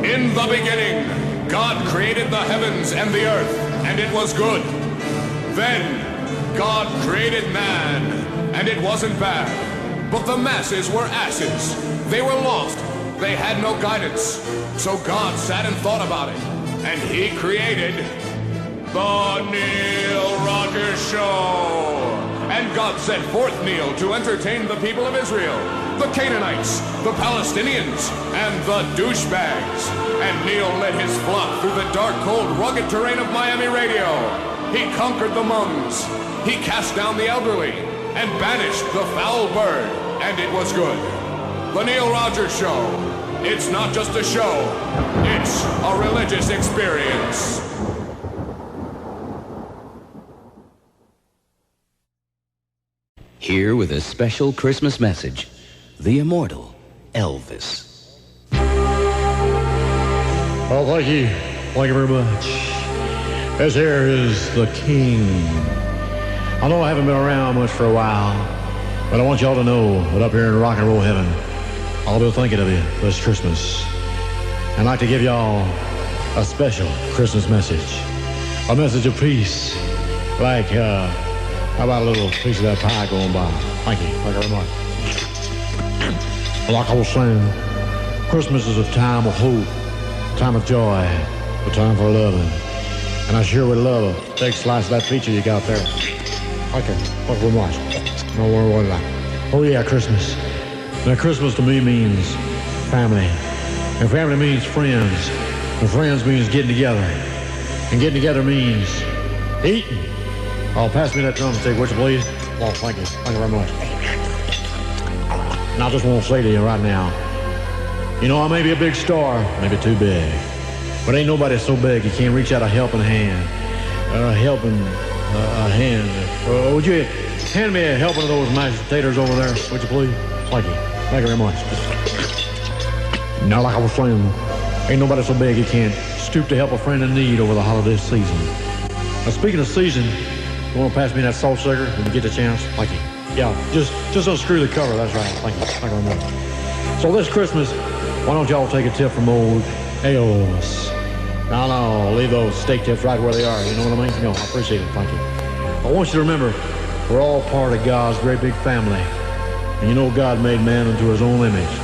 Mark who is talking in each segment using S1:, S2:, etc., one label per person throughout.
S1: In the beginning, God created the heavens and the earth, and it was good. Then, God created man, and it wasn't bad. But the masses were asses. They were lost. They had no guidance. So God sat and thought about it, and he created The Neil Rogers Show. And God sent forth Neil to entertain the people of Israel, the Canaanites, the Palestinians, and the douchebags. And Neil led his flock through the dark, cold, rugged terrain of Miami radio. He conquered the mums. He cast down the elderly and banished the foul bird. And it was good. The Neil Rogers Show. It's not just a show. It's a religious experience.
S2: Here with a special Christmas message, the immortal Elvis.
S3: Well, thank you. Thank you very much. This here is the King. I know I haven't been around much for a while, but I want y'all to know that up here in rock and roll heaven, I'll be thinking of you this Christmas. I'd like to give y'all a special Christmas message. A message of peace. Like, how about a little piece of that pie going by? Thank you. Thank you very much. Like I was saying, Christmas is a time of hope, a time of joy, a time for loving. And I sure would love a big slice of that pizza you got there. Okay, thank you very much. No worry about that. Oh yeah, Christmas. Now Christmas to me means family. And family means friends. And friends means getting together. And getting together means eating. Oh, pass me that drumstick, would you please? Oh, thank you. Thank you very much. And I just want to say to you right now, you know, I may be a big star, maybe too big, but ain't nobody so big you can't reach out a helping hand. A hand. Would you hand me a helping of those mashed potatoes over there, would you please? Thank you. Thank you very much. Now, like I was saying, ain't nobody so big you can't stoop to help a friend in need over the holiday season. Now, speaking of season, you want to pass me that salt sugar when you get the chance? Thank you. Yeah, just unscrew the cover. That's right. Thank you. Thank you very much. So this Christmas, why don't y'all take a tip from old Elvis? No, leave those steak tips right where they are. You know what I mean? No, I appreciate it. Thank you. I want you to remember, we're all part of God's great big family. And you know God made man into his own image.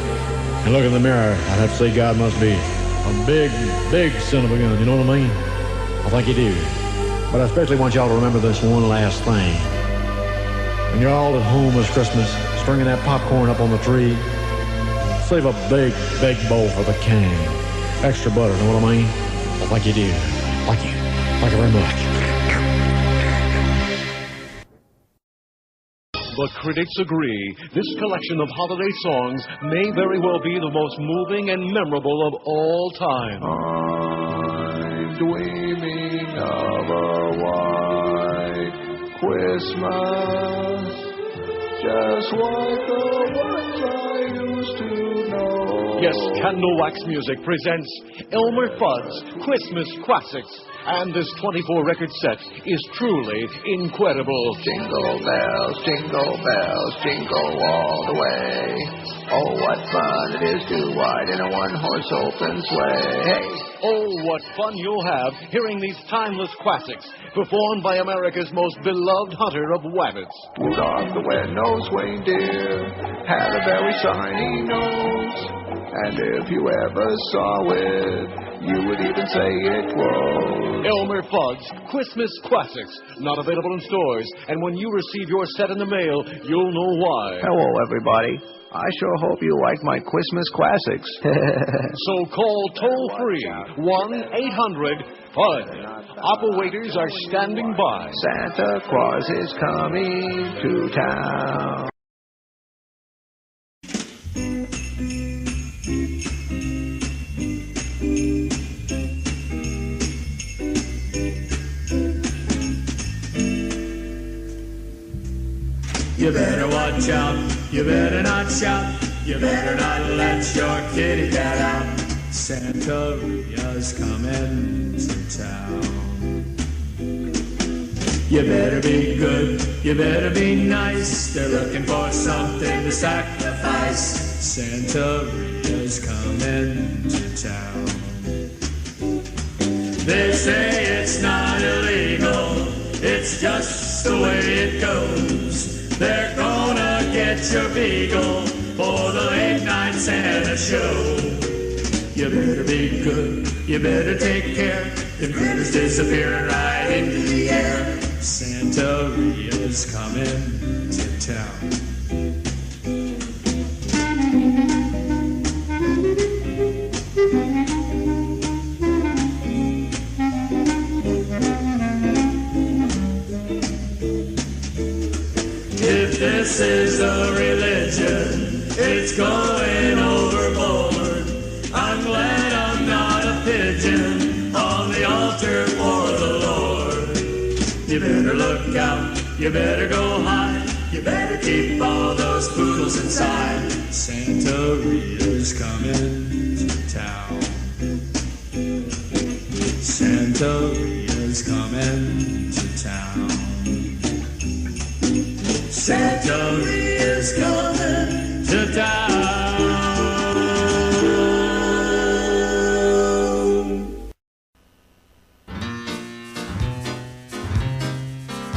S3: And look in the mirror, I'd have to say God must be a big, big son of a gun. You know what I mean? I think you do. But I especially want y'all to remember this one last thing. When you're all at home this Christmas, stringing that popcorn up on the tree, save a big, big bowl for the king. Extra butter, know what I mean? Well, thank you, dear. Thank you. Thank you very much.
S4: The critics agree this collection of holiday songs may very well be the most moving and memorable of all time.
S5: I'm dreaming of a white Christmas, just like the ones I used to know.
S4: Yes, Candle Wax Music presents Elmer Fudd's Christmas Classics. And this 24-record set is truly incredible.
S5: Jingle bells, jingle all the way. Oh, what fun it is to ride in a one-horse open sleigh. Hey!
S4: Oh, what fun you'll have hearing these timeless classics performed by America's most beloved hunter of wabbits.
S5: Rudolph the red-nosed reindeer had a very shiny nose. And if you ever saw it, you would even say it was
S4: Elmer Fudd's Christmas Classics, not available in stores. And when you receive your set in the mail, you'll know why.
S5: Hello, everybody. I sure hope you like my Christmas classics.
S4: So call toll-free 1-800-FUDD. Operators are standing by.
S5: Santa Claus is coming to town.
S6: You better watch out, you better not shout, you better not let your kitty cat out. Santaria's coming to town. You better be good, you better be nice, they're looking for something to sacrifice. Santaria's is coming to town. They say it's not illegal, it's just the way it goes. They're gonna get your beagle for the late night Santa show. You better be good, you better take care. The critters disappearing right into the air. Santaria's coming to town. If this is a religion, it's going overboard. I'm glad I'm not a pigeon on the altar for the Lord. You better look out, you better go high, you better keep all those poodles inside. Santaria's coming to town. Santaria's coming to town. Santaria's coming to town.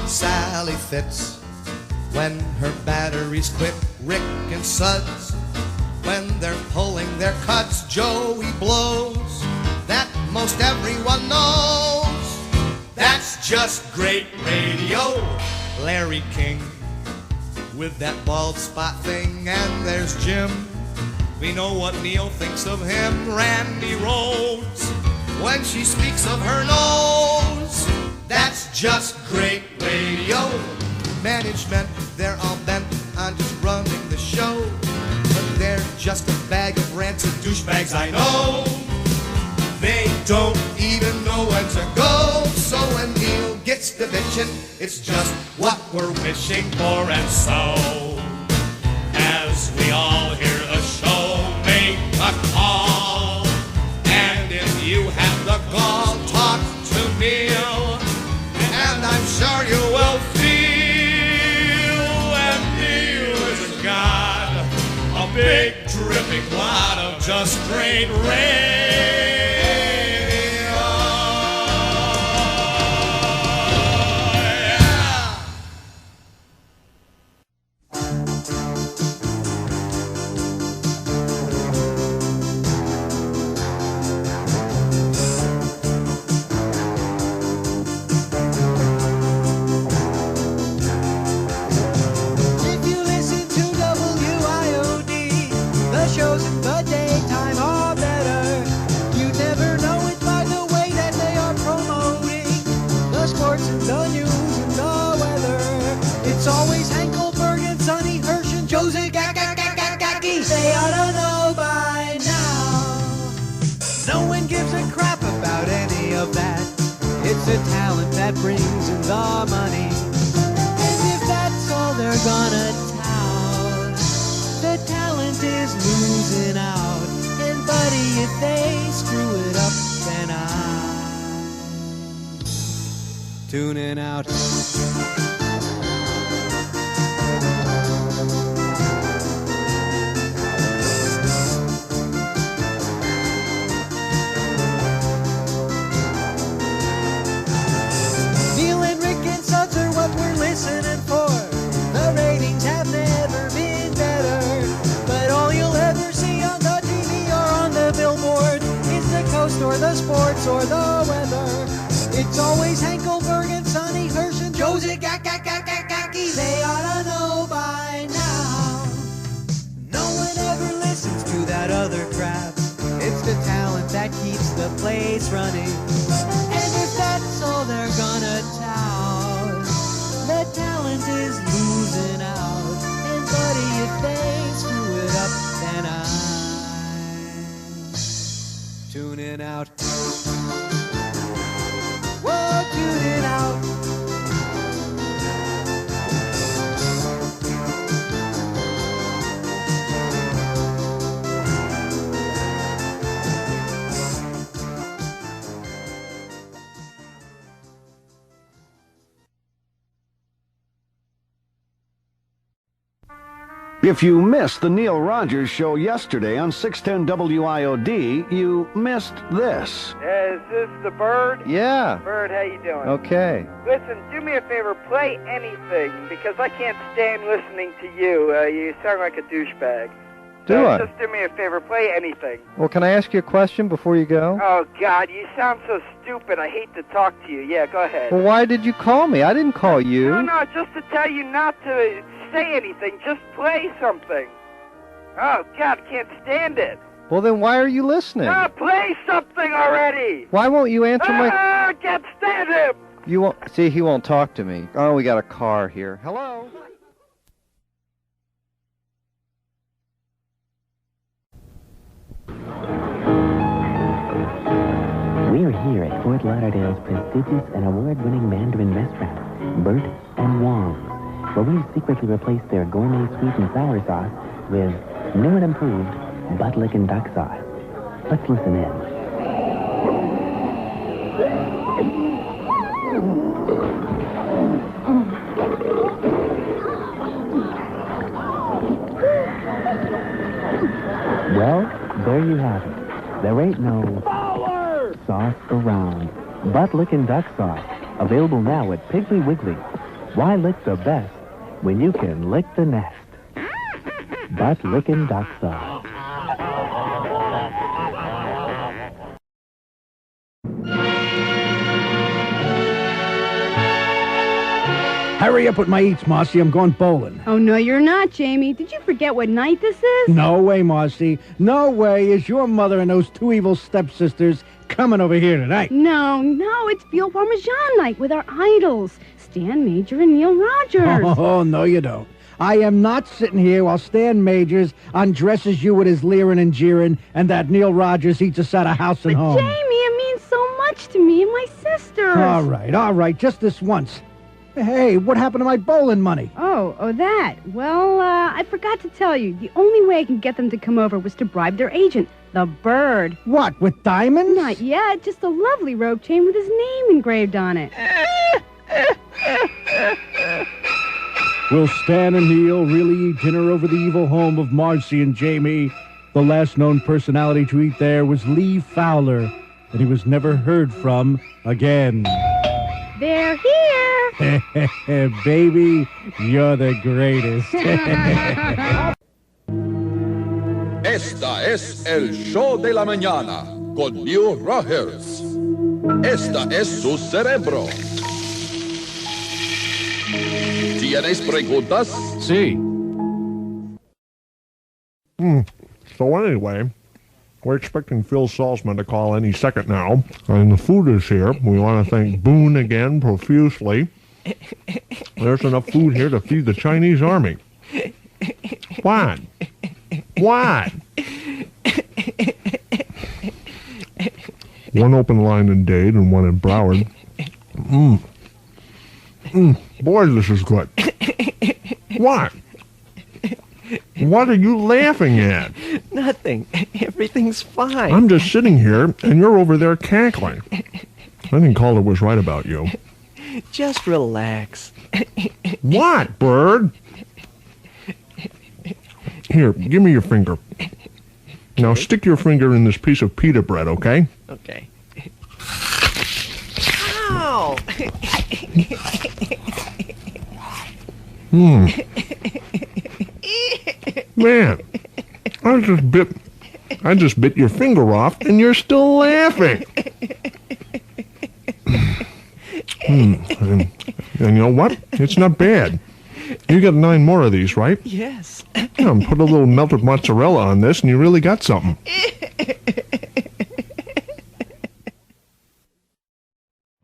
S7: Sally fits when her batteries quit. Rick and Suds when they're pulling their cuts. Joey blows, that most everyone knows. That's just great radio. Larry King with that bald spot thing. And there's Jim, we know what Neil thinks of him. Randy Rhodes when she speaks of her nose. That's just great radio. Management, they're all bent on just running the show, but they're just a bag of rancid douchebags, I know. They don't even know when to go. So when Neil gets to bitching, it's just what we're wishing for. And so, as we all hear the show, make a call. And if you have the gall, talk to Neil, and I'm sure you will feel that Neil is a god, a big dripping wad of just great rain.
S8: They ought to know by now. No one gives a crap about any of that. It's the talent that brings in the money. And if that's all they're gonna tout, the talent is losing out. And buddy, if they screw it up, then I'm tuning out. Listening for. The ratings have never been better, but all you'll ever see on the TV or on the billboard is the coast or the sports or the weather. It's always Hank Goldberg and Sonny Hirsch and Josie Gaki. They ought to know by now. No one ever listens to that other crap. It's the talent that keeps the place running. And if that's all they're gonna tout, the talent is losing out. And buddy, if they screw it up, then I'm tuning out. Whoa, tuning out.
S9: If you missed the Neil Rogers show yesterday on 610 WIOD, you missed this.
S10: Is this the Bird?
S11: Yeah.
S10: Bird, how you doing?
S11: Okay.
S10: Listen, do me a favor, play anything, because I can't stand listening to you. You sound like a douchebag.
S11: Do I?
S10: Just do me a favor, play anything.
S11: Well, can I ask you a question before you go?
S10: Oh, God, you sound so stupid. I hate to talk to you. Yeah, go ahead.
S11: Well, why did you call me? I didn't call you.
S10: No, just to tell you not to say anything. Just play something. Oh, God, can't stand it.
S11: Well, then why are you listening?
S10: Play something already.
S11: Why won't you answer my...
S10: Can't stand him.
S11: You won't... See, he won't talk to me. Oh, we got a car here. Hello?
S12: We're here at Fort Lauderdale's prestigious and award-winning Mandarin restaurant, Bert and Wong's, where we've secretly replaced their gourmet sweet and sour sauce with new and improved butt-licking duck sauce. Let's listen in. Well, there you have it. There ain't no sauce around. Butt-licking duck sauce. Available now at Piggly Wiggly. Why lick the best when you can lick the nest? Butt-licking duck sauce.
S13: Hurry up with my eats, Marci. I'm going bowling.
S14: Oh, no, you're not, Jamie. Did you forget what night this is?
S13: No way, Marci. No way is your mother and those two evil stepsisters coming over here tonight.
S14: No, it's veal parmesan night with our idols, Stan Major and Neil Rogers.
S13: Oh, no, you don't. I am not sitting here while Stan Majors undresses you with his leering and jeering and that Neil Rogers eats us out of house and home.
S14: Jamie, it means so much to me and my sisters.
S13: All right, just this once. Hey, what happened to my bowling money?
S14: Oh, that. Well, I forgot to tell you. The only way I can get them to come over was to bribe their agent, the Bird.
S13: What, with diamonds?
S14: Not yet, just a lovely rope chain with his name engraved on it.
S13: Will Stan and Neil really eat dinner over the evil home of Marci and Jamie? The last known personality to eat there was Lee Fowler, and he was never heard from again.
S14: They're here!
S13: Baby, you're the greatest.
S1: Esta es el show de la mañana con Neil Rogers. Esta es su cerebro. ¿Tienes preguntas?
S4: Sí.
S15: So anyway, we're expecting Phil Salzman to call any second now, and the food is here. We want to thank Boone again profusely. There's enough food here to feed the Chinese army. What? One open line in Dade and one in Broward. Boy, this is good. What? What are you laughing at?
S16: Nothing. Everything's fine.
S15: I'm just sitting here, and you're over there cackling. I think Calder was right about you.
S16: Just relax.
S15: What, Bird? Here, give me your finger. Now stick your finger in this piece of pita bread, okay?
S16: Okay. Ow!
S15: Man, I just bit your finger off, and you're still laughing. And you know what? It's not bad. You got 9 more of these, right?
S16: Yes.
S15: Yeah, put a little melted mozzarella on this, and you really got something.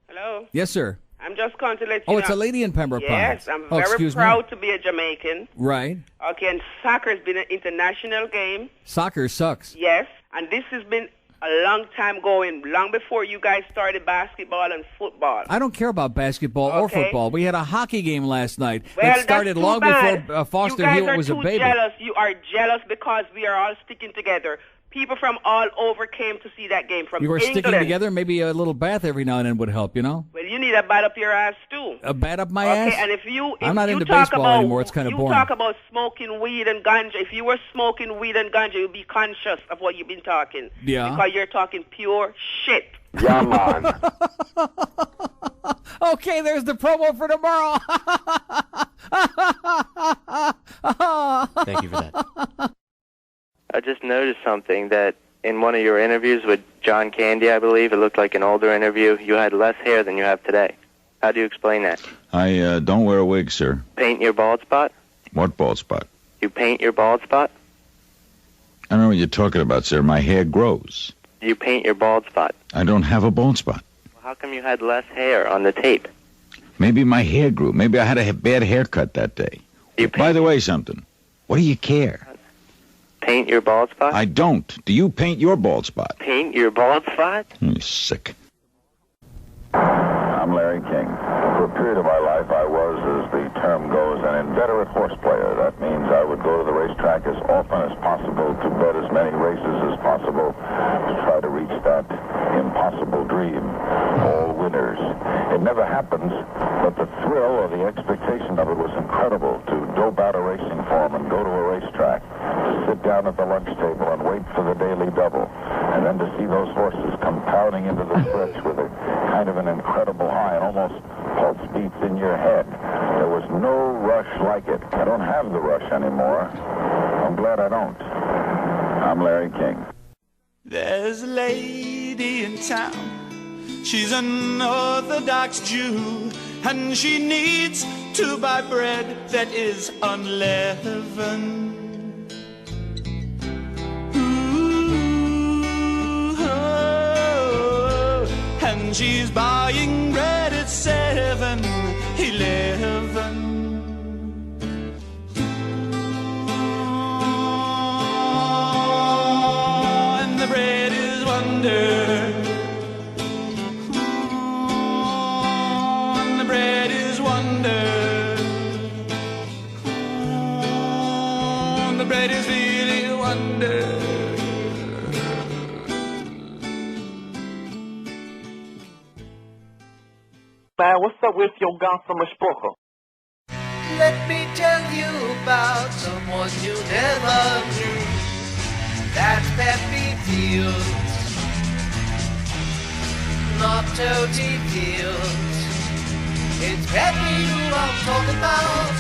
S17: Hello?
S18: Yes, sir.
S17: I'm just calling to let you know.
S18: Oh, it's a lady in Pembroke Pines.
S17: Yes, I'm very proud to be a Jamaican.
S18: Right.
S17: Okay, and soccer's been an international game.
S18: Soccer sucks.
S17: Yes, and this has been a long time going, long before you guys started basketball and football.
S18: I don't care about basketball or football. We had a hockey game last night
S17: Well,
S18: that started long before Foster Hewitt was a baby.
S17: You are jealous because we are all sticking together. People from all over came to see that game from
S18: You were
S17: England.
S18: sticking together. Maybe a little bath every now and then would help, you know?
S17: Well, you need a bat up your ass, too.
S18: A bat up my
S17: Okay,
S18: ass?
S17: and if you
S18: I'm not into
S17: talk
S18: baseball
S17: about,
S18: anymore. It's kind of
S17: you
S18: boring.
S17: talk about smoking weed and ganja. If you were smoking weed and ganja, you'd be conscious of what you've been talking.
S18: Yeah.
S17: Because you're talking pure shit.
S19: Yeah, man.
S18: Okay, there's the promo for tomorrow.
S20: Thank you for that.
S11: I just noticed something that in one of your interviews with John Candy, I believe, it looked like an older interview, you had less hair than you have today. How do you explain that?
S21: I don't wear a wig, sir.
S11: Paint your bald spot?
S21: What bald spot?
S11: You paint your bald spot?
S21: I don't know what you're talking about, sir. My hair grows.
S11: You paint your bald spot?
S21: I don't have a bald spot.
S11: Well, how come you had less hair on the tape?
S21: Maybe my hair grew. Maybe I had a bad haircut that day. By the way, something. What do you care?
S11: Paint your bald spot?
S21: I don't. Do you paint your bald spot?
S11: Paint your bald spot?
S21: You're sick.
S19: I'm Larry King. For a period of my life, I was, as the term goes, an inveterate horse player. That means I would go to the racetrack as often as possible to bet as many races as possible to try to reach that impossible dream. All winners. It never happens, but the thrill or the expectation of it was incredible. To dope out a racing form and go to a racetrack, to sit down at the lunch table and wait for the daily double, and then to see those horses come pounding into the stretch with a kind of an incredible high and almost pulse beats in your head. There was no rush like it. I don't have the rush anymore. I'm glad I don't. I'm Larry King.
S6: There's a lady in town. She's an Orthodox Jew, and she needs to buy bread that is unleavened. Ooh, oh, and she's buying bread at 7-Eleven. And the bread is wonder.
S22: Man, what's up with your Gantzeh Mishpocha?
S7: Let me tell you about someone you never knew. That's Pepe Feilds, not Toady Feilds. It's Pepe who I'm talking about.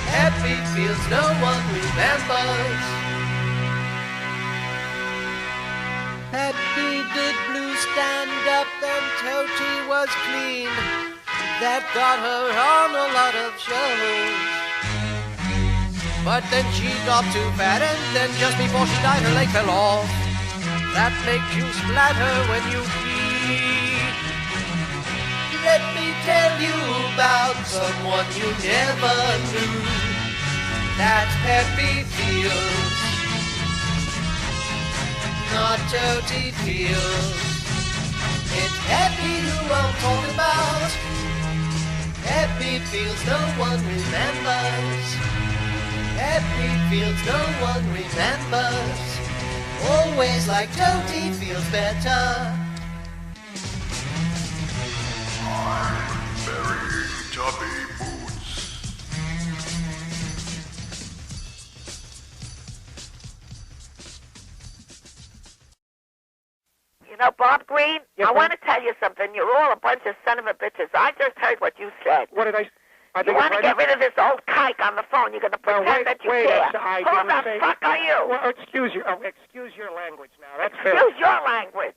S7: Pepe Feilds no one remembers. Pepe did blue stand-up and Toady was clean. That got her on a lot of shows. But then she got too fat, and then just before she died her leg fell off. That makes you splatter when you pee. Let me tell you about someone you never knew. That's Pepe Feilds, not Toady Feilds. It's Pepe who I'm talking about. Pepe Feilds no one remembers. Pepe Feilds no one remembers. Always like Toady Feilds better.
S19: I'm very tubby boots.
S23: You know, Bob Green, I want to tell you something. You're all a bunch of son of a bitches. I just heard what you said.
S22: What did I
S23: You want to get rid of this old kike on the phone. You're going to pretend that you care. Who the fuck are you?
S22: Well, excuse your language now. That's fair.
S23: Excuse your language.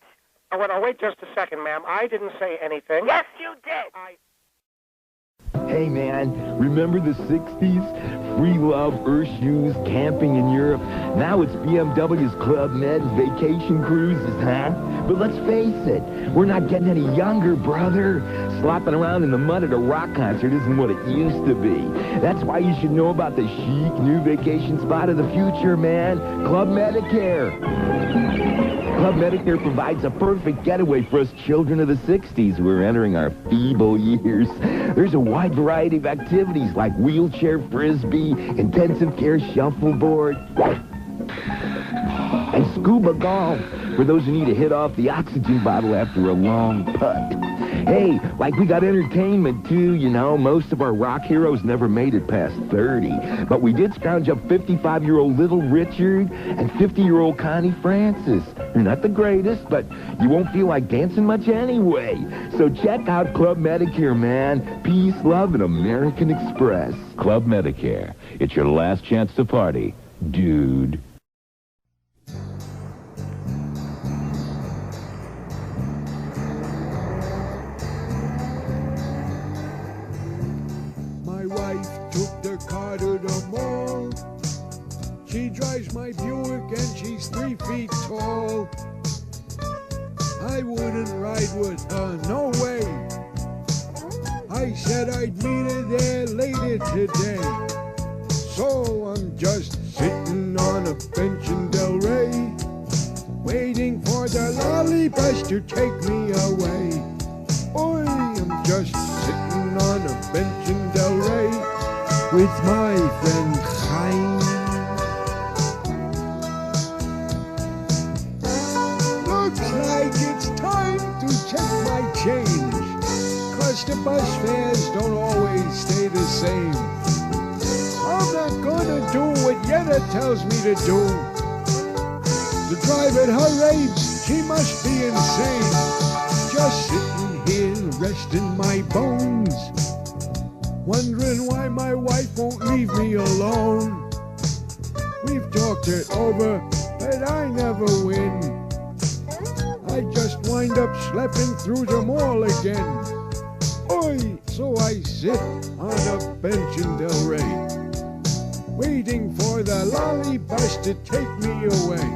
S22: Oh, well, wait just a second, ma'am. I didn't say anything.
S23: Yes, you did.
S24: Hey, man, remember the 60s? Free love, Earth shoes, camping in Europe. Now it's BMW's Club Med vacation cruises, huh? But let's face it, we're not getting any younger, brother. Slopping around in the mud at a rock concert isn't what it used to be. That's why you should know about the chic new vacation spot of the future, man. Club Medicare. Club Medicare provides a perfect getaway for us children of the 60s who are entering our feeble years. There's a wide variety of activities like wheelchair frisbee, intensive care shuffleboard. And so scuba golf for those who need to hit off the oxygen bottle after a long putt. Hey, like we got entertainment too, you know. Most of our rock heroes never made it past 30. But we did scrounge up 55-year-old Little Richard and 50-year-old Connie Francis. They're not the greatest, but you won't feel like dancing much anyway. So check out Club Medicare, man. Peace, love, and American Express.
S21: Club Medicare. It's your last chance to party, dude.
S2: My wife took the car to the mall. She drives my Buick and she's 3 feet tall. I wouldn't ride with her, no way. I said I'd meet her there later today. So I'm just sitting on a bench in Delray, waiting for the lolly bus to take me away. Oi, I'm just sitting on a bench in Delray with my friend Chaim. Looks like it's time to check my change, 'cause the bus fares don't always stay the same. I'm not gonna do what Yetta tells me to do. To drive at her age, she must be insane. Just sitting here resting my bones, wondering why my wife won't leave me alone. We've talked it over, but I never win. I just wind up schlepping through the mall again. Oi, so I sit on a bench in Delray, waiting for the lolly bus to take me away.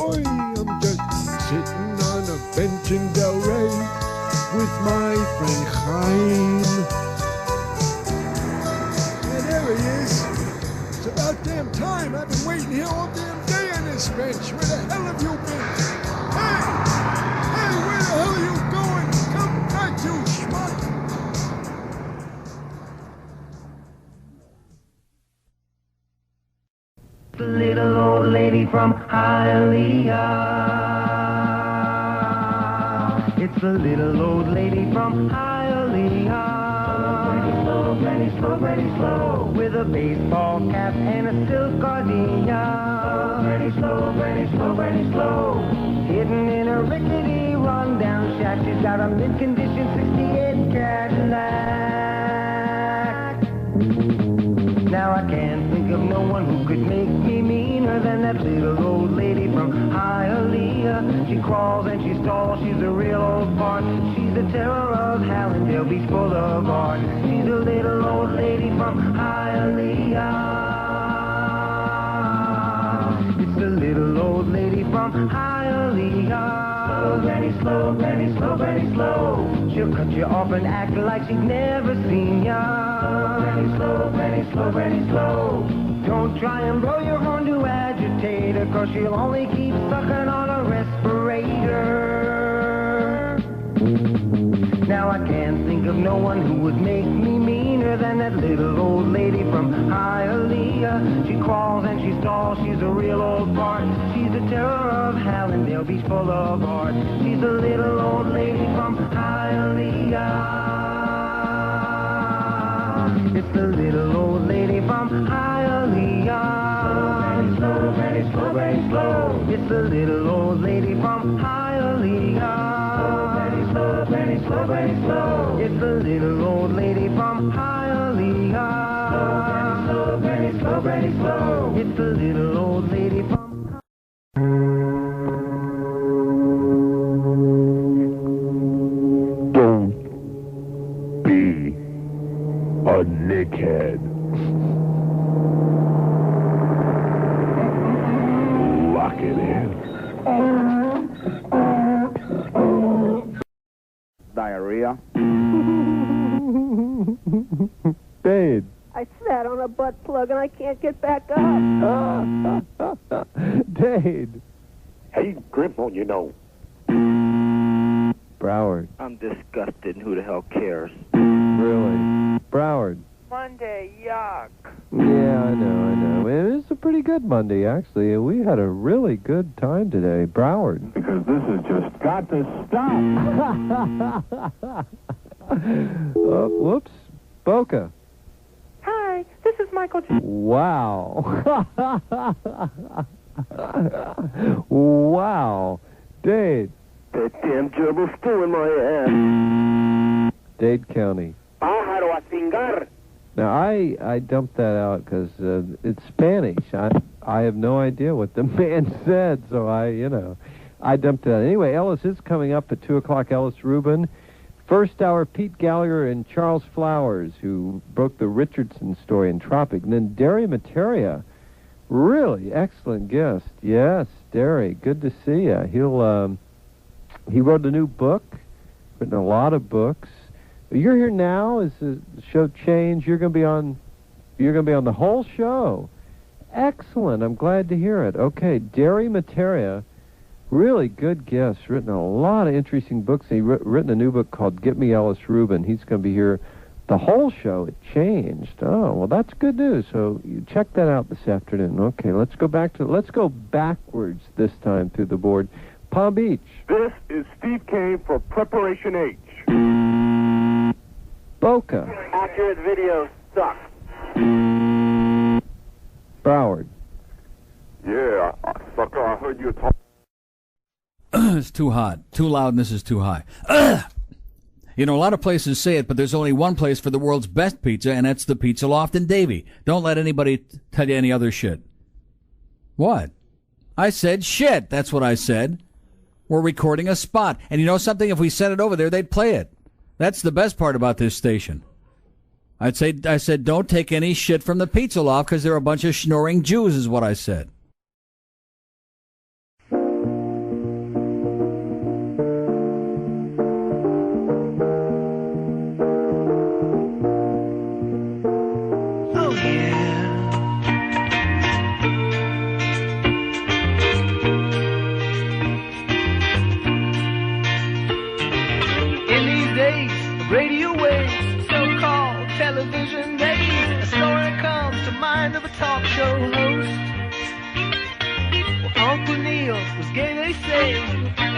S2: Oi, I'm just sitting on a bench in Delray with my friend Chaim. And there he is. It's about damn time. I've been waiting here all damn day on this bench. Where the hell have you been? Hey! Hey, where the hell are you going? Come back, you schmuck!
S3: The little old lady from Hialeah. It's the little old lady from Hialeah. Slow, granny, slow, granny, slow. With a baseball cap and a silk gardenia. Granny, slow, granny, slow, granny, slow. Hidden in a rickety rundown shack, she's got a mid-condition 68 Cadillac. Now I can't think of no one who could make me meaner than that little old lady from Hialeah. She crawls and she stalls, she's a real old fart. She's the terror of Hallandale Beach Boulevard. She's a little old lady from Hialeah. It's the little old lady from Hialeah. Slow, granny, slow, granny, slow, granny, slow. She'll cut you off and act like she's never seen ya. Granny, slow, granny, slow, granny, slow. Don't try and blow your horn to agitate her, 'cause she'll only keep sucking on a respirator. Now I can't think of no one who would make me meaner than that little old lady from Hialeah. She crawls and she stalls, she's a real old fart. She's the terror of Hallandale Beach Boulevard. She's a little old lady from Hialeah. It's the little old lady from Hialeah. Slow, granny, slow, granny, slow. It's the little old lady from Hialeah. Slow, granny, slow, granny, slow. It's the little old lady from Hialeah. Slow, granny, slow, granny, slow. It's the little old lady from
S24: Don't be a Nickhead. Lock it in.
S5: Diarrhea.
S24: Dade.
S20: I sat on a butt plug and I can't get back up.
S24: Dade.
S5: Hey, Grandpa, you know.
S24: Broward.
S5: I'm disgusted. Who the hell cares?
S24: Really? Broward.
S10: Monday, yuck.
S8: Yeah, I know. It is a pretty good Monday, actually. We had a really good time today. Broward.
S19: Because this has just got to stop.
S8: Oh, whoops. Boca.
S22: Hi, this is Michael J.
S8: Wow. Wow. Dade.
S9: That damn gerbil's still in my ass.
S8: Dade County.
S9: Pájaro a cingar.
S8: Now, I dumped that out because it's Spanish. I have no idea what the man said, so I dumped it out. Anyway, Ellis is coming up at 2 o'clock, Ellis Rubin. First hour, Pete Gallagher and Charles Flowers, who broke the Richardson story in Tropic. And then Derry Materia, really excellent guest. Yes, Derry, good to see you. He wrote a new book, written a lot of books. You're here now. Is the show changed? You're going to be on the whole show. Excellent. I'm glad to hear it. Okay, Derry Materia, really good guest. Written a lot of interesting books. He written a new book called Get Me Ellis Rubin. He's going to be here the whole show. It changed. Oh, well, that's good news. So you check that out this afternoon. Okay, let's go backwards this time through the board. Palm Beach.
S9: This is Steve Kane for Preparation H.
S8: Boca.
S9: Accurate video sucks.
S8: Broward.
S19: Yeah, sucker, I heard you talk.
S18: It's too hot. Too loud, and this is too high. You know, a lot of places say it, but there's only one place for the world's best pizza, and that's the Pizza Loft in Davie. Don't let anybody tell you any other shit. What? I said shit. That's what I said. We're recording a spot. And you know something? If we sent it over there, they'd play it. That's the best part about this station. I said, don't take any shit from the Pizza Loft because they're a bunch of schnorring Jews, is what I said.
S3: Radio waves, so-called television days. A story comes to mind of a talk show host. Well, Uncle Neil was gay, they say,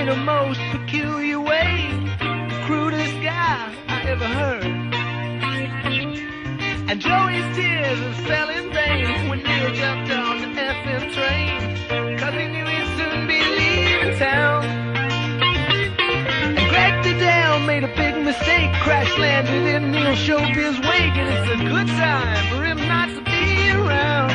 S3: in a most peculiar way. The crudest guy I ever heard. And Joey's tears fell in vain when Neil jumped on the FM train, 'cause he knew he'd soon be leaving town. And Greg Dale made a big mistake, crash landed in Neil's showbiz wake, and it's a good time for him not to be around.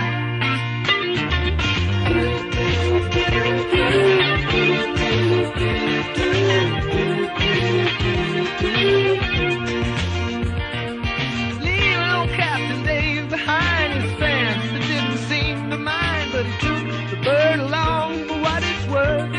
S3: Leaving old Captain Dave behind his fans that didn't seem to mind, but he took the bird along for what it's worth.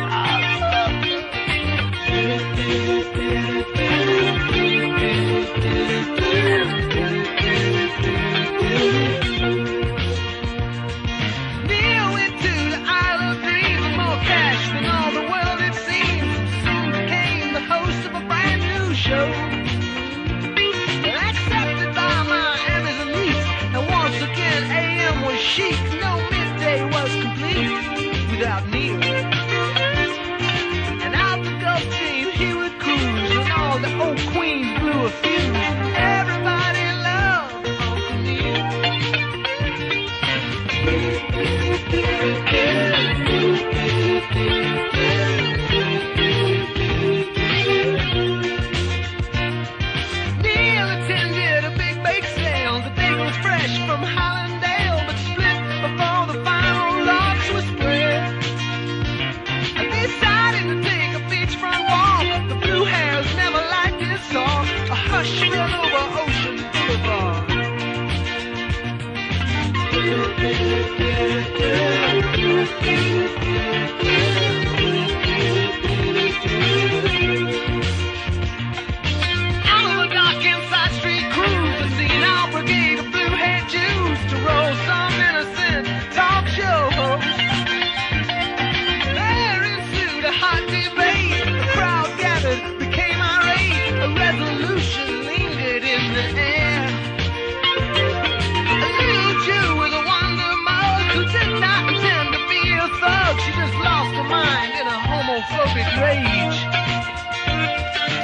S3: rage.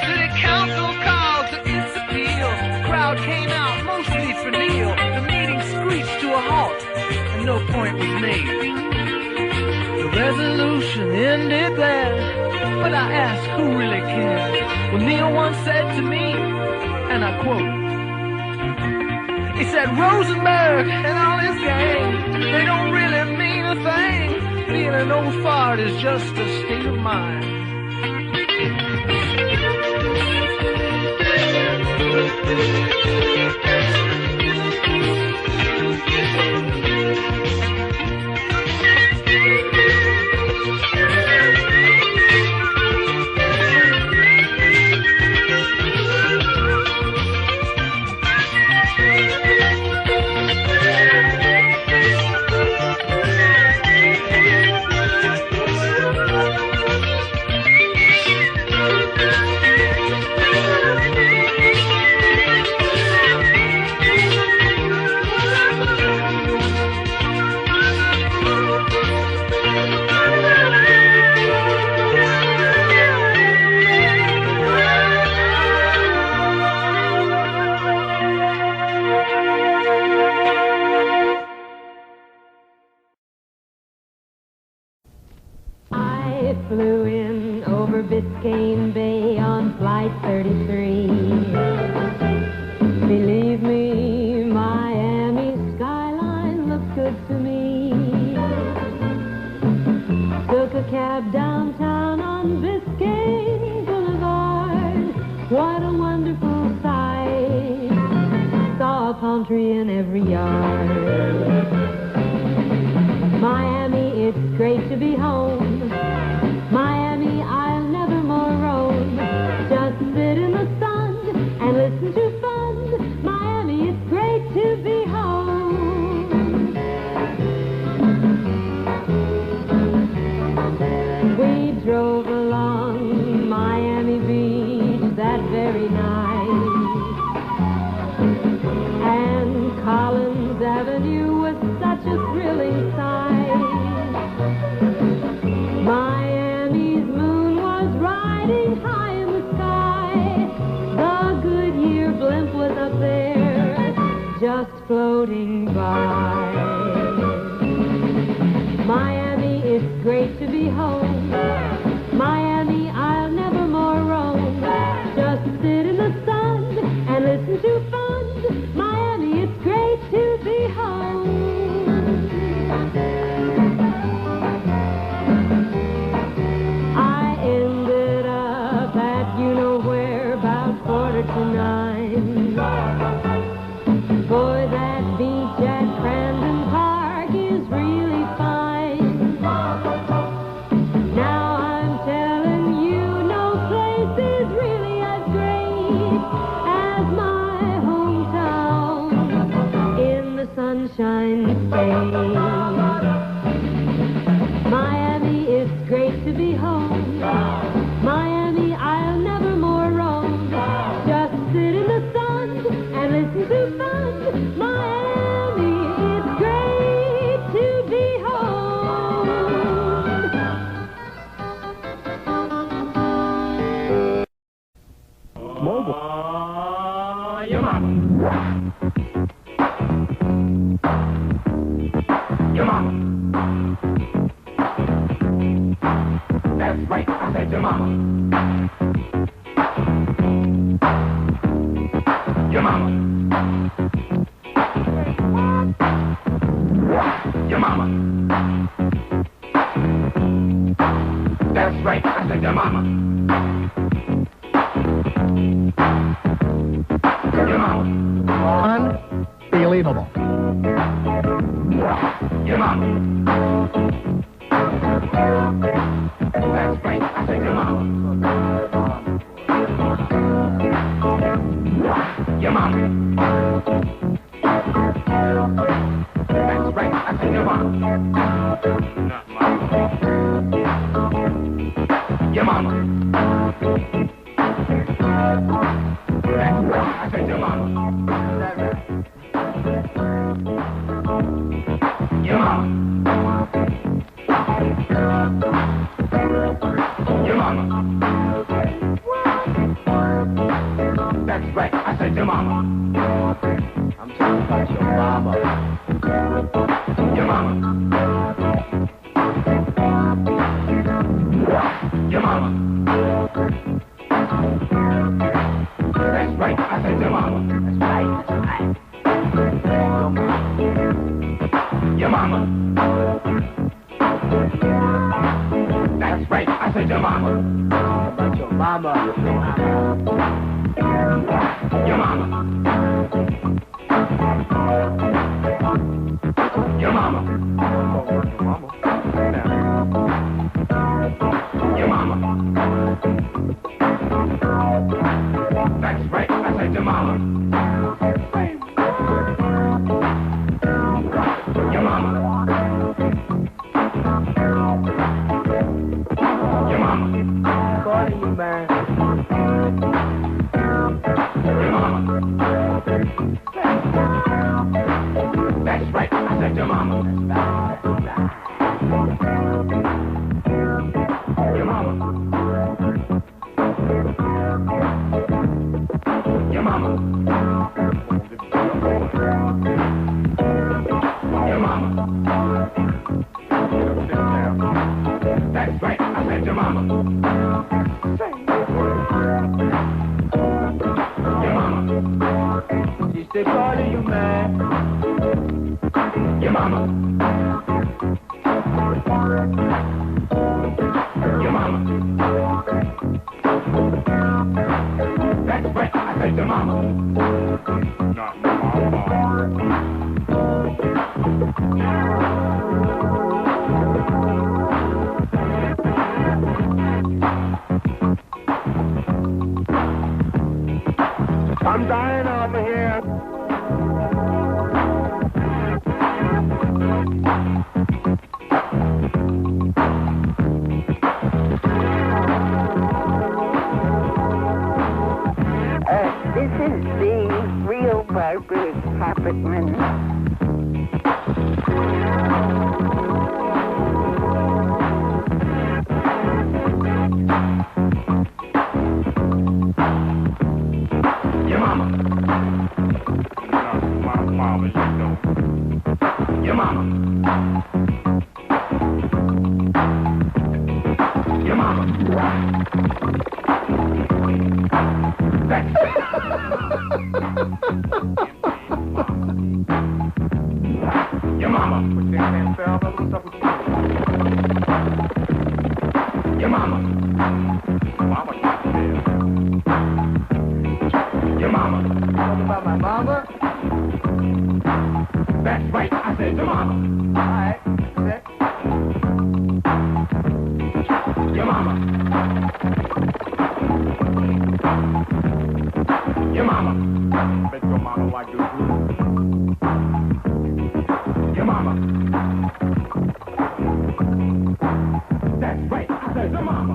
S3: City council called to its appeal. The crowd came out mostly for Neil. The meeting screeched to a halt, and no point was made. The resolution ended there, but I asked who really cared. Well, Neil once said to me, and I quote, he said, Rosenberg and all his gang, they don't really mean a thing. Being an old fart is just a state of mind.
S1: Flew in over Biscayne Bay on Flight 33. Believe me, Miami skyline looks good to me. Took a cab downtown on Biscayne Boulevard. What a wonderful sight. Saw a palm tree in every yard. Miami, it's great to be home. Miami, I'll never more roam. Just sit in the sun and listen to Fudd. Miami, it's great to be home. We drove along Miami Beach that very night, and Collins Avenue was such a thrilling sight. Miami's moon was riding high in the sky. The Goodyear blimp was up there, just floating by. Miami, it's great to be home. Miami, I'll never more roam. Just sit in the sun and listen to Fudd. Miami, it's great to be home. To 9. Boy, that beach at Crandon Park is really fine. Now I'm telling you, no place is really as great as my hometown in the Sunshine State. Miami, it's great to be home. Miami, I'll never more roam. Just sit in the sun and listen to Fudd. Miami, it's great to be home.
S3: Mobile. Your mama. Your mama. That's right, I said your mama. Your mama. Your mama. That's right, I said your mama. Your mama. Unbelievable. Your mama. That's right, I said your mama. Your mama. That's right, I said your mama. Not mama. Your mama. That's right, I said your mama. Your mama. Your mama. That's right, I said your mama. I'm talking about your mama. Your mama. Your mama. That's right, I said your mama. That's right, that's right. Your mama. That's right, I said your mama. About your mama. Your mama. Your mama. Your mama. That's right, I said your mama. Your mama. Your mama. Calling you, man. Your mama. That's right, I said your mama. Your mama. Your mama. Your mama. That's right, I said your mama. Your mama. She still calling you, man. Your mama. Your mama. That's right, I said your mama. Not your mama. I'm dying over here.
S23: This is the real barbaric Puppetman.
S3: Your mama. My mama, you know. Your mama. Your mama. That's it. Your mama. Your mama. Mama got there. Your mama. Talking about my mama? That's right, I said your mama. All right, that's it. Your mama. Your mama. Bet your mama like you. Your mama. That's right, I said your mama.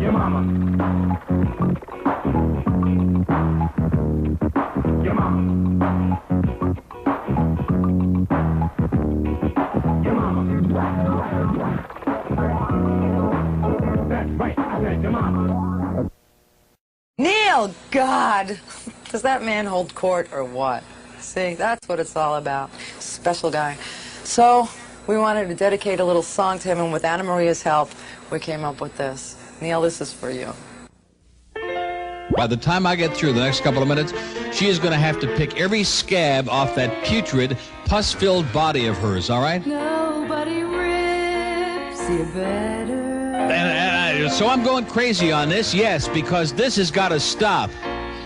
S3: Your mama. Your mama. Your mama. That's right, I said your mama.
S4: Neil, God! Does that man hold court or what? See, that's what it's all about. Special guy. So, we wanted to dedicate a little song to him, and with Anna Maria's help, we came up with this. Neil, this is for you.
S12: By the time I get through the next couple of minutes, she is going to have to pick every scab off that putrid, pus-filled body of hers, all right?
S1: Nobody rips you better.
S12: So I'm going crazy on this, yes, because this has got to stop.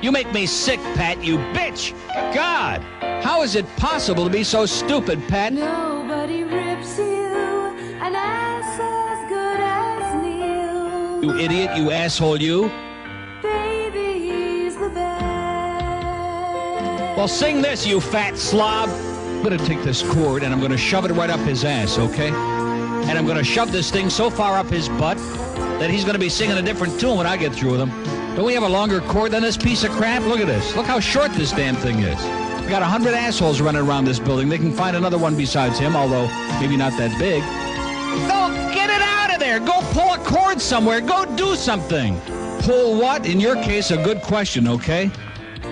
S12: You make me sick, Pat, you bitch! God! How is it possible to be so stupid, Pat?
S1: Nobody rips you an ass as good as Neil.
S12: You idiot, you asshole, you.
S1: Baby, he's the best.
S12: Well, sing this, you fat slob. I'm going to take this cord and I'm going to shove it right up his ass, okay? And I'm going to shove this thing so far up his butt that he's going to be singing a different tune when I get through with him. Don't we have a longer cord than this piece of crap? Look at this. Look how short this damn thing is. We got 100 assholes running around this building. They can find another one besides him, although maybe not that big. Go get it out of there. Go pull a cord somewhere. Go do something. Pull what? In your case, a good question, okay?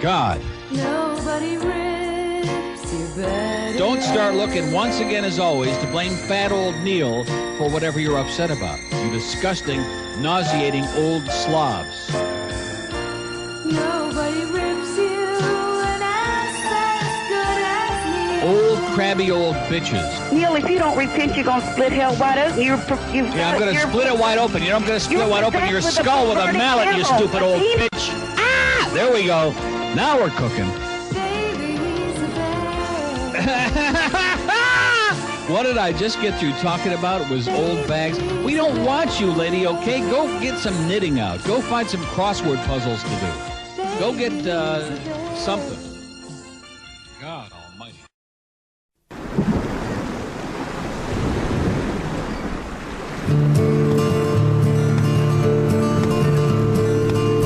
S12: God.
S1: Nobody rips you better.
S12: Don't start looking once again, as always, to blame fat old Neil for whatever you're upset about. You disgusting, nauseating old slobs.
S1: Nobody rips you an ass as good as me.
S12: Old, crabby old bitches.
S23: Neil, if you don't repent, you're going to split hell wide open.
S12: Yeah, I'm going to split it wide open. You know, I'm going to split wide open your skull with a mallet, you stupid old bitch. Ah! There we go. Now we're cooking. What did I just get through talking about? It was old bags. We don't want you, lady, okay? Go get some knitting out. Go find some crossword puzzles to do. Go get something. God almighty.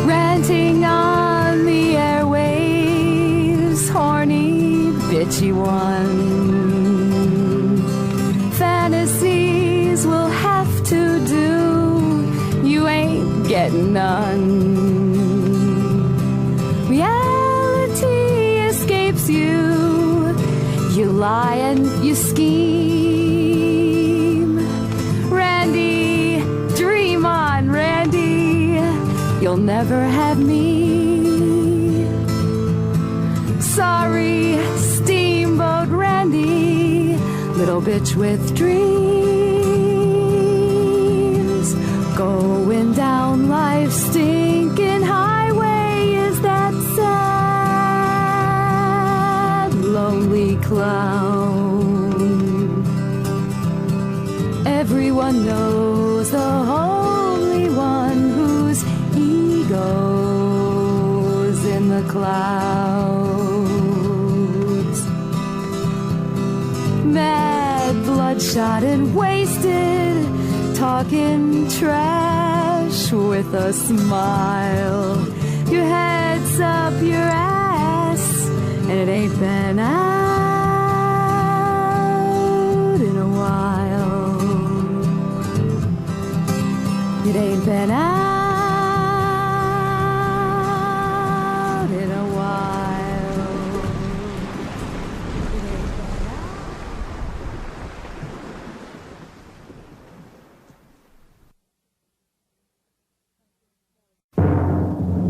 S1: Ranting on the airwaves, horny, bitchy one. Fantasies will have to do, you ain't getting none. Reality escapes you, you lie and you scheme. Randy, dream on, Randy, you'll never have me. Sorry, Steamboat Randy, little bitch with dreams. Going down life's stinking highway is that sad, lonely clown. Everyone knows the only one whose ego's in the clouds. Mad, bloodshot, and wasted, talking trash with a smile. Your head's up your ass, and it ain't been out in a while. It ain't been out in a while.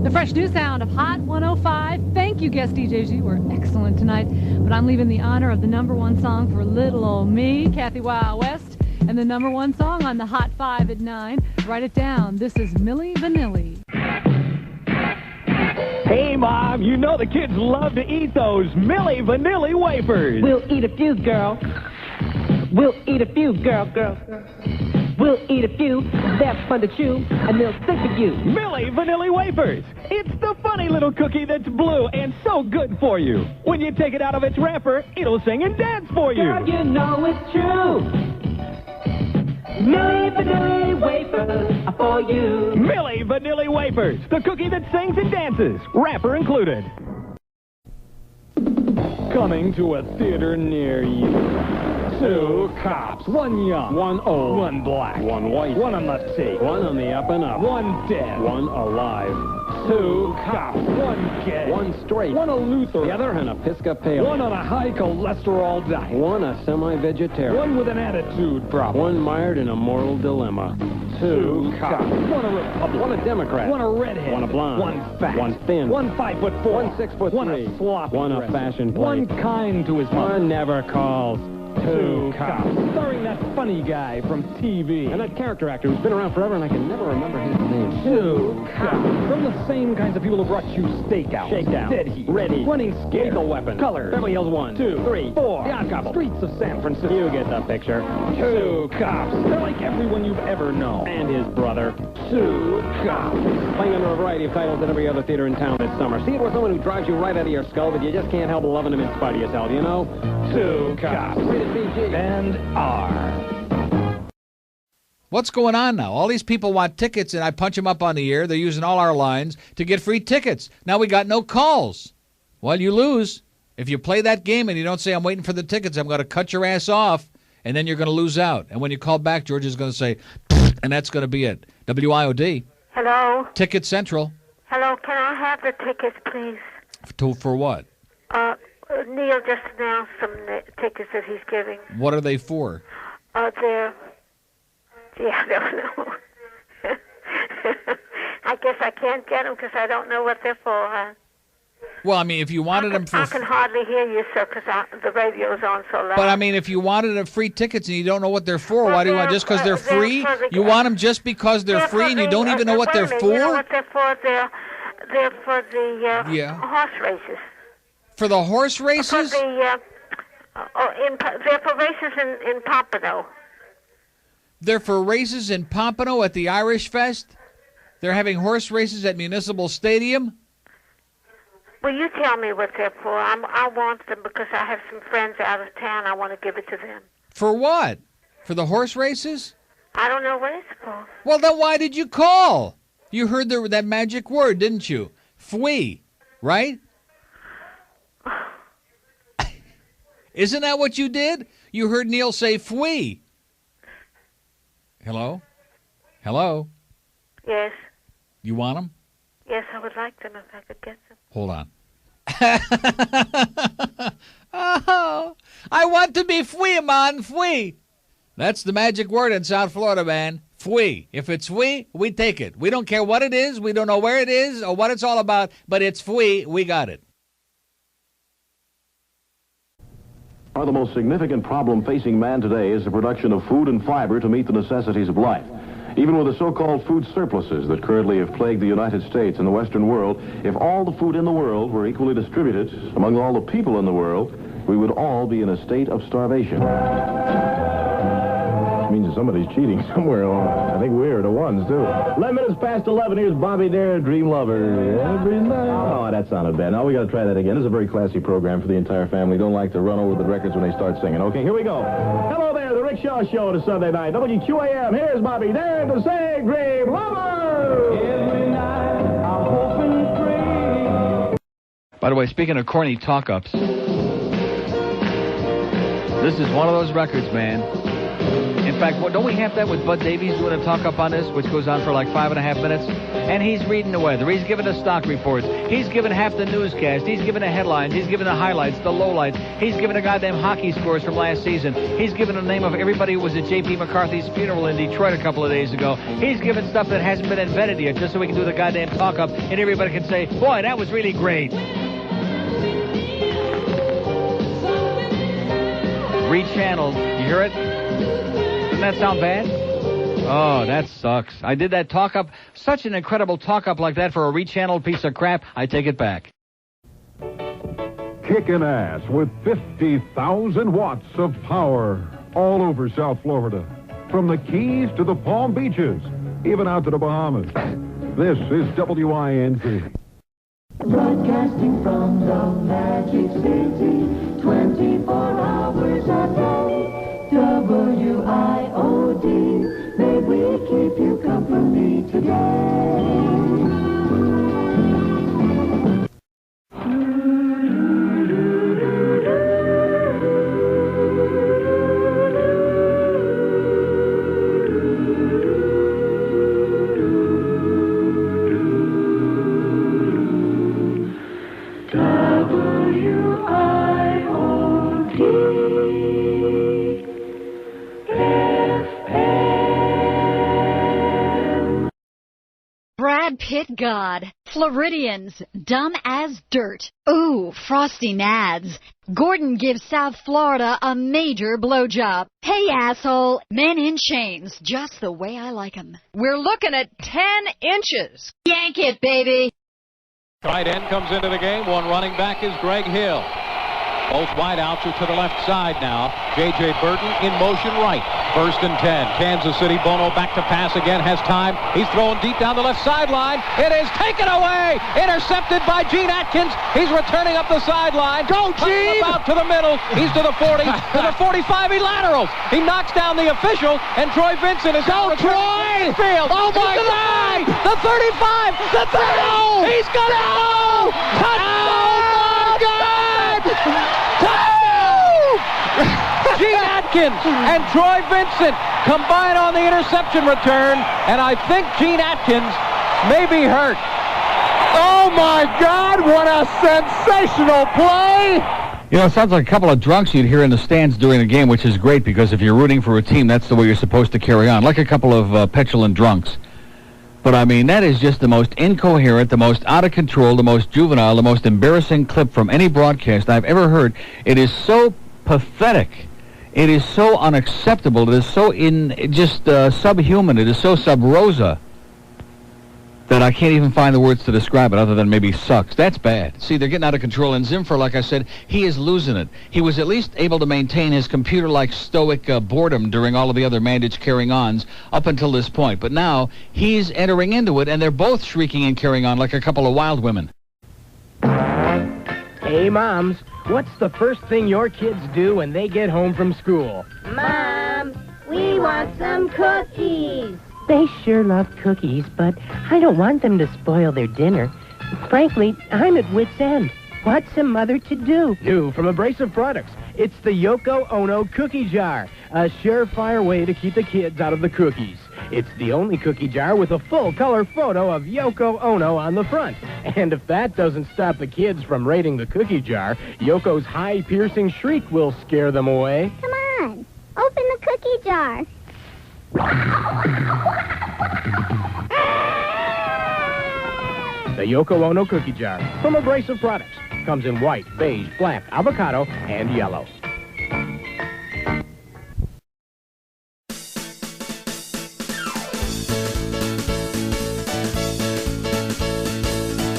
S13: The fresh new sound of Hot 105. Thank you, guest DJs. You were excellent tonight. But I'm leaving the honor of the #1 song for little old me, Kathy Wild West, and the #1 song on the Hot 5 at 9. Write it down. This is Milli Vanilli.
S14: Hey, Mom, you know the kids love to eat those Milli Vanilli wafers.
S15: We'll eat a few, girl. We'll eat a few, girl. We'll eat a few, they're fun to chew, and they'll stick to you.
S14: Milli Vanilli wafers. It's the funny little cookie that's blue and so good for you. When you take it out of its wrapper, it'll sing and dance for you.
S15: Girl, you know it's true. Milli Vanilli wafers are for you.
S14: Milli Vanilli wafers, the cookie that sings and dances, wrapper included. Coming to a theater near you. 2 cops, 1 young, 1 old, 1 black, 1 white, 1 on the take, 1 on the up and up, 1 dead, 1 alive. 2 cops, 1 gay, 1 straight, 1 a Lutheran, the other an Episcopalian, 1 on a high cholesterol diet, 1 a semi-vegetarian, 1 with an attitude problem, 1 mired in a moral dilemma. 2 cops, 1 a Republican, 1 a Democrat, 1 a redhead, 1 a blonde, 1 fat, 1 thin, 1 5'4", 1 6'3", 1 a sloppy, 1 a fashion plate, 1 kind to his mother, 1 never calls. 2 cops, starring that funny guy from TV. And that character actor who's been around forever and I can never remember his name. 2 cops, from the same kinds of people who brought you Stakeout, Shakedown, Dead Heat, Red Heat, Running Scared, Lethal Weapon, Colors, Beverly Hills 1, 2, 3, 4, The Odd Couple, Streets of San Francisco. You get the picture. 2 cops, they're like everyone you've ever known. And his brother. 2 cops, playing under a variety of titles at every other theater in town this summer. See it with someone who drives you right out of your skull, but you just can't help loving him in spite of yourself, you know? 2 cops. Rated PG and R.
S12: What's going on now? All these people want tickets, and I punch them up on the air. They're using all our lines to get free tickets. Now we got no calls. Well, you lose. If you play that game and you don't say, I'm waiting for the tickets, I'm going to cut your ass off,
S18: and then you're going to lose out. And when you call back, George is going to say, and that's going to be it. WIOD.
S23: Hello?
S18: Ticket Central.
S23: Hello, can I have the tickets, please?
S18: For what?
S23: Neil just announced some tickets that he's giving.
S18: What are they for?
S23: They're... Yeah, I don't know. I guess I can't get them because I don't know what they're for, huh?
S18: Well, I mean, if you wanted them for...
S23: I can hardly hear you, sir, because the radio's on so loud.
S18: But, I mean, if you wanted them free tickets and you don't know what they're for, why do you want... Just because they're free? You want them just because they're free and you don't even know what they're for?
S23: You know what they're for? They're for the horse races.
S18: For the horse races?
S23: They're for races in Pompano.
S18: They're for races in Pompano at the Irish Fest? They're having horse races at Municipal Stadium?
S23: Well, you tell me what they're for. I want them because I have some friends out of town. I want to give it to them.
S18: For what? For the horse races?
S23: I don't know what it's for.
S18: Well, then why did you call? You heard that magic word, didn't you? Fwee, right? Isn't that what you did? You heard Neil say fwee. Hello? Hello?
S23: Yes.
S18: You want them?
S23: Yes, I would like them if I could get them.
S18: Hold on. Oh, I want to be free, man, free. That's the magic word in South Florida, man. Free. If it's free, we take it. We don't care what it is. We don't know where it is or what it's all about, but it's free. We got it.
S6: The most significant problem facing man today is the production of food and fiber to meet the necessities of life. Even with the so-called food surpluses that currently have plagued the United States and the Western world, if all the food in the world were equally distributed among all the people in the world, we would all be in a state of starvation. It means that somebody's cheating somewhere along. I think we're the ones, too. 11 minutes past 11, here's Bobby Dare, Dream Lover. Every night. Oh, that sounded bad. Now we got to try that again. This is a very classy program for the entire family. Don't like to run over the records when they start singing. Okay, here we go. Hello there, the Rick Shaw Show on a Sunday night. WQAM, here's Bobby Dare to say Dream Lover. Every night, I'm hoping free.
S18: By the way, speaking of corny talk-ups, this is one of those records, man. In fact, don't we have that with Bud Davies doing a talk-up on this, which goes on for like 5.5 minutes? And he's reading the weather. He's giving the stock reports. He's giving half the newscast. He's giving the headlines. He's giving the highlights, the lowlights. He's giving the goddamn hockey scores from last season. He's giving the name of everybody who was at J.P. McCarthy's funeral in Detroit a couple of days ago. He's giving stuff that hasn't been invented yet, just so we can do the goddamn talk-up, and everybody can say, boy, that was really great. Rechanneled. You hear it? Doesn't that sound bad? Oh, that sucks. I did that talk-up, such an incredible talk-up like that for a rechanneled piece of crap. I take it back.
S11: Kicking ass with 50,000 watts of power all over South Florida. From the Keys to the Palm Beaches, even out to the Bahamas. This is WINZ.
S1: Broadcasting from the Magic City, 24 hours a day. WIOD, may we keep you company today.
S16: Pit God, Floridians, dumb as dirt. Ooh, frosty nads. Gordon gives South Florida a major blowjob. Hey, asshole, men in chains, just the way I like 'em.
S17: We're looking at 10 inches.
S16: Yank it, baby.
S25: Tight end comes into the game. One running back is Greg Hill. Both wideouts are to the left side now. J.J. Burton in motion right. 1st and 10. Kansas City. Bono back to pass again. Has time. He's throwing deep down the left sideline. It is taken away. Intercepted by Gene Atkins. He's returning up the sideline. Go, Gene! About to the middle. He's to the 40. To the 45. He laterals. He knocks down the official. And Troy Vincent is out. Troy! Field. Oh, my God! The 35. The 30. He's got it. No! Touchdown! Touchdown! Gene Atkins Atkins and Troy Vincent combine on the interception return, and I think Gene Atkins may be hurt.
S2: Oh, my God, what a sensational play!
S12: You know, it sounds like a couple of drunks you'd hear in the stands during the game, which is great because if you're rooting for a team, that's the way you're supposed to carry on, like a couple of petulant drunks. But, I mean, that is just the most incoherent, the most out of control, the most juvenile, the most embarrassing clip from any broadcast I've ever heard. It is so pathetic. It is so unacceptable. It is so subhuman. It is so sub rosa that I can't even find the words to describe it other than maybe sucks. That's bad. See, they're getting out of control. And Zimfer, like I said, he is losing it. He was at least able to maintain his computer-like stoic boredom during all of the other mandage carrying-ons up until this point. But now he's entering into it, and they're both shrieking and carrying on like a couple of wild women.
S5: Hey, Moms, what's the first thing your kids do when they get home from school?
S7: Mom, we want some cookies.
S20: They sure love cookies, but I don't want them to spoil their dinner. Frankly, I'm at wit's end. What's a mother to do?
S5: New from Abrasive Products. It's the Yoko Ono Cookie Jar, a surefire way to keep the kids out of the cookies. It's the only cookie jar with a full-color photo of Yoko Ono on the front. And if that doesn't stop the kids from raiding the cookie jar, Yoko's high-piercing shriek will scare them away.
S7: Come on, open the cookie jar.
S5: The Yoko Ono Cookie Jar from Abrasive Products. Comes in white, beige, black, avocado, and yellow.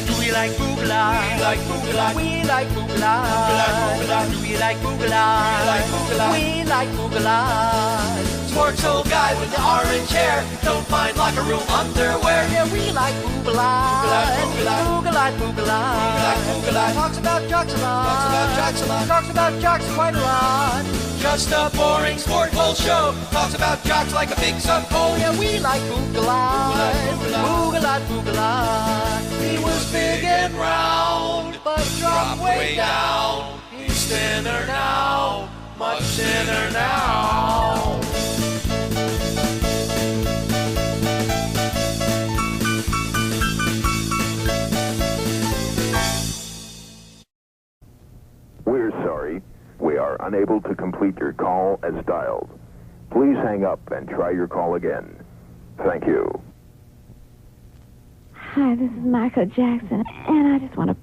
S3: Do we like Boogala? We like Boogala. We like Boogala. Do we like Boogala? We like Boogala. We like Boogala. Sports old guy with the orange hair. Don't mind locker room underwear. Yeah, we like Boogala. Boogala, Boogala. Boogala. Talks about jocks a lot. Talks about jocks a lot. Talks about jocks quite a lot. Just a boring sport bowl show. Talks about jocks like a big sub pole. Yeah, we like Boogala. Boogala, Boogala. He was big and round, but dropped way down. He's thinner now, much thinner now.
S19: We're sorry. We are unable to complete your call as dialed. Please hang up and try your call again. Thank you.
S21: Hi, this is Michael Jackson, and I just want to...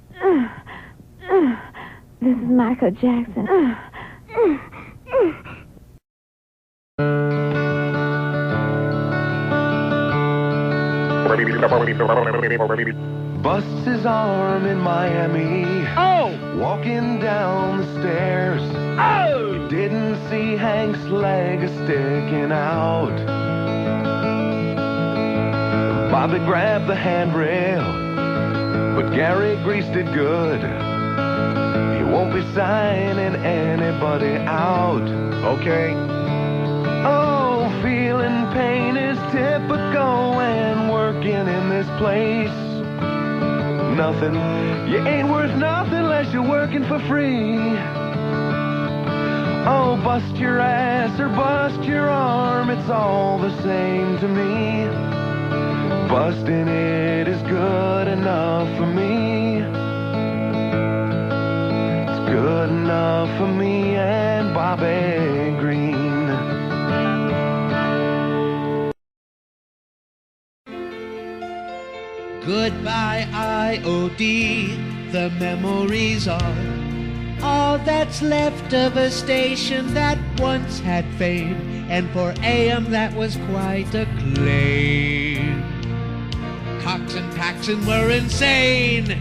S21: This is Michael Jackson.
S24: Busts his arm in Miami.
S5: Oh!
S24: Walking down the stairs.
S5: Oh!
S24: Didn't see Hank's leg sticking out. Bobby grabbed the handrail, but Gary greased it good. He won't be signing anybody out.
S5: Okay.
S24: Oh, feeling pain is typical and working in this place. Nothing, you ain't worth nothing unless you're working for free. Oh, bust your ass or bust your arm, it's all the same to me. Busting it is good enough for me. It's good enough for me and Bobby Green.
S3: Goodbye, IOD, the memories are all that's left of a station that once had fame, and for AM that was quite a claim. Cox and Paxson were insane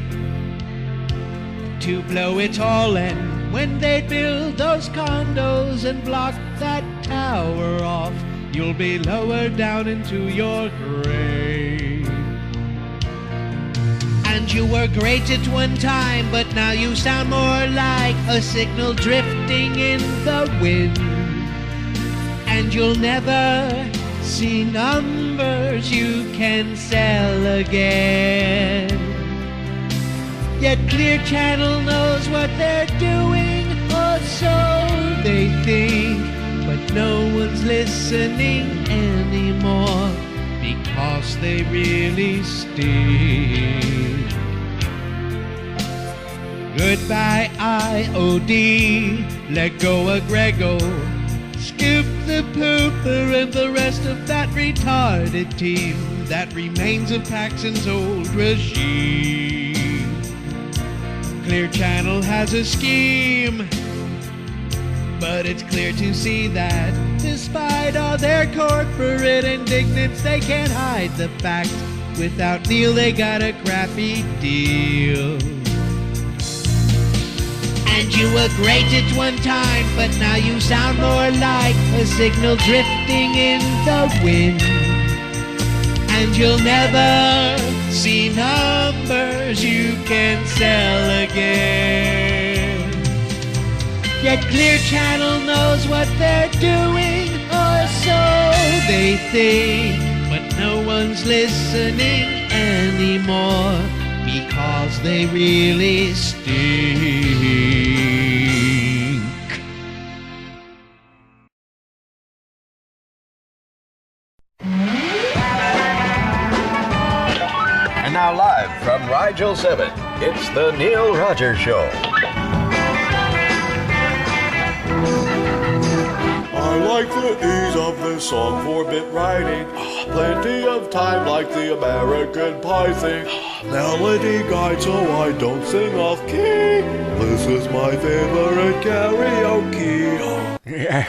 S3: to blow it all, and when they'd build those condos and block that tower off, you'll be lowered down into your grave. And you were great at one time, but now you sound more like a signal drifting in the wind. And you'll never see numbers you can sell again. Yet Clear Channel knows what they're doing, or so they think. But
S4: no one's listening anymore because they really stink. Goodbye IOD, let go of Grego, skip the pooper and the rest of that retarded team that remains of Paxson's old regime. Clear Channel has a scheme, but it's clear to see that despite all their corporate indignance, they can't hide the fact without Neil they got a crappy deal. And you were great at one time, but now you sound more like a signal drifting in the wind. And you'll never see numbers you can sell again. Yet Clear Channel knows what they're doing, or so they think. But no one's listening anymore because they really stink.
S8: And now live from Rigel 7, it's the Neil Rogers Show.
S9: I like the ease of this song for bit writing. Plenty of time like the American Pie thing. Melody guide so I don't sing off key. This is my favorite karaoke.
S10: Yeah,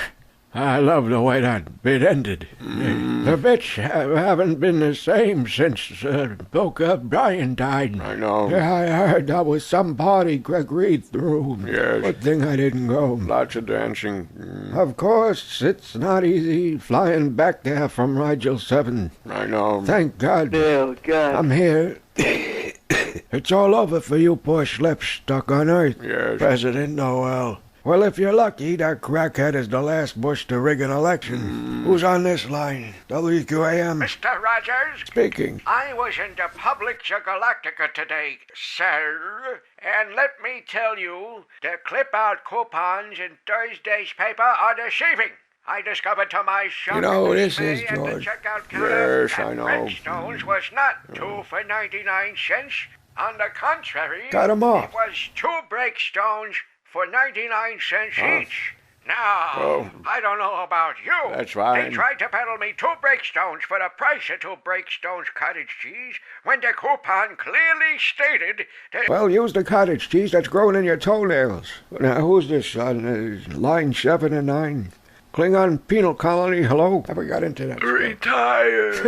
S10: I love the way that bit ended. The bits haven't been the same since Polka Brian died.
S9: I know.
S10: Yeah, I heard that was some party Greg Reed threw.
S9: Yes.
S10: Good thing I didn't go.
S9: Lots of dancing.
S10: Of course, it's not easy flying back there from Rigel 7.
S9: I know.
S10: Thank God.
S9: Oh, God.
S10: I'm here. It's all over for you poor schleps stuck on Earth.
S9: Yes.
S10: President Noel. Well, if you're lucky, that crackhead is the last Bush to rig an election. Who's on this line? WQAM?
S22: Mr. Rogers?
S10: Speaking.
S22: I was in the Publica Galactica today, sir. And let me tell you, the clip-out coupons in Thursday's paper are deceiving. I discovered to my shock
S10: You know who this
S22: dismay
S10: is,
S22: at the
S10: George.
S22: checkout counter
S9: Yes, I
S22: that
S9: know.
S22: Redstones was not 2 for 99 cents. On the contrary,
S10: Cut 'em off.
S22: it was 2 breakstones for 99 cents each. Now,
S9: Oh.
S22: I don't know about you.
S9: That's fine.
S22: They tried to peddle me 2 breakstones for the price of 2 breakstones cottage cheese when the coupon clearly stated that...
S10: Well, use the cottage cheese that's growing in your toenails. Now, who's this on line 7 and 9? Klingon Penal Colony, hello? Have we got into that?
S9: Retired.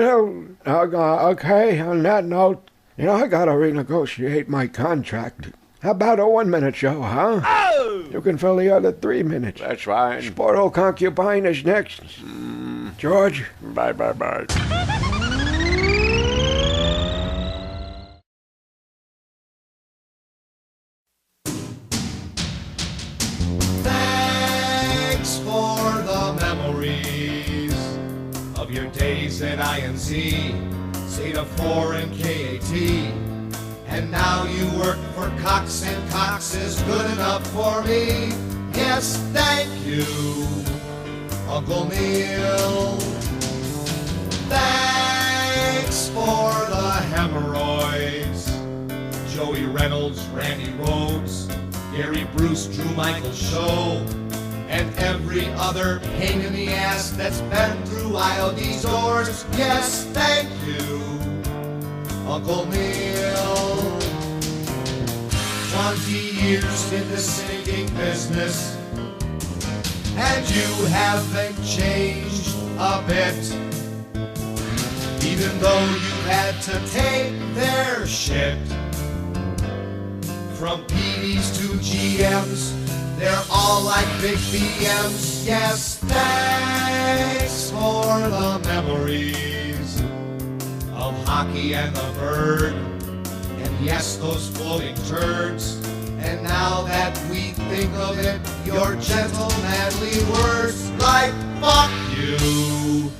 S10: Okay, on that note, I gotta renegotiate my contract. How about a 1-minute show, huh?
S9: Oh!
S10: You can fill the other 3 minutes.
S9: That's fine.
S10: Sporto Concubine is next. George?
S9: Bye.
S26: Thanks for the memories of your days at INC, Zeta 4 and KAT. And now you work for Cox, and Cox is good enough for me. Yes, thank you, Uncle Neil. Thanks for the hemorrhoids. Joey Reynolds, Randy Rhodes, Gary Bruce, Drew Michael Show, and every other pain in the ass that's been through IOD's doors. Yes, thank you, Uncle Neil. 20 years in the singing business, and you haven't changed a bit. Even though you had to take their shit. From PDs to GMs, they're all like big BMs. Yes, thanks for the memories of hockey and the bird. And yes, those floating turds. And now that we think of it, your gentle, manly words like fuck you